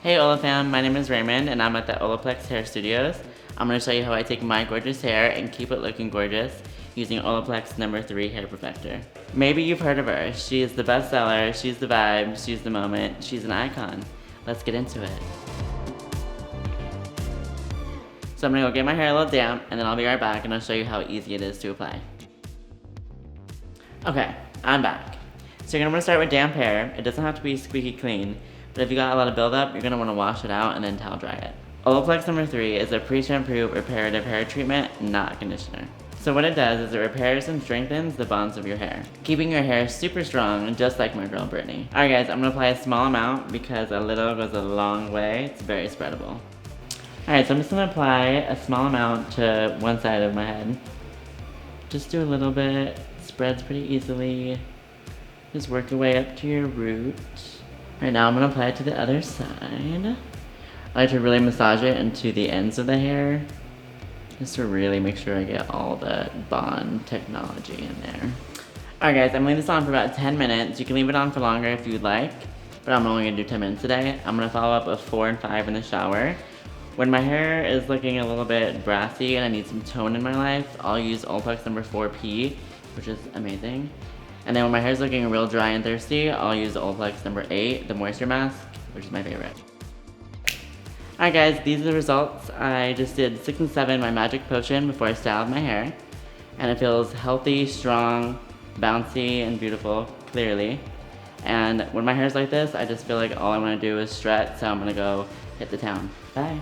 Hey Ola fam, my name is Raymond and I'm at the Olaplex Hair Studios. I'm going to show you how I take my gorgeous hair and keep it looking gorgeous using Olaplex No. 3 Hair Perfector. Maybe you've heard of her. She is the bestseller, she's the vibe, she's the moment, she's an icon. Let's get into it. So I'm going to go get my hair a little damp and then I'll be right back and I'll show you how easy it is to apply. Okay, I'm back. So you're going to want to start with damp hair. It doesn't have to be squeaky clean, but if you got a lot of buildup, you're going to want to wash it out and then towel dry it. Olaplex No. 3 is a pre-shampoo reparative hair treatment, not conditioner. So what it does is it repairs and strengthens the bonds of your hair, keeping your hair super strong, just like my girl Brittany. Alright guys, I'm going to apply a small amount because a little goes a long way. It's very spreadable. Alright, so I'm just going to apply a small amount to one side of my head. Just do a little bit. Spreads pretty easily. Just work your way up to your root. Right now I'm going to apply it to the other side. I like to really massage it into the ends of the hair, just to really make sure I get all the bond technology in there. Alright guys, I'm leaving this on for about 10 minutes. You can leave it on for longer if you'd like, but I'm only going to do 10 minutes today. I'm going to follow up with 4 and 5 in the shower. When my hair is looking a little bit brassy and I need some tone in my life, I'll use Olaplex No. 4P, which is amazing. And then when my hair's looking real dry and thirsty, I'll use the Olaplex No. 8, the moisture mask, which is my favorite. Alright guys, these are the results. I just did 6 and 7, my magic potion, before I styled my hair. And it feels healthy, strong, bouncy, and beautiful, clearly. And when my hair's like this, I just feel like all I want to do is strut, so I'm going to go hit the town. Bye!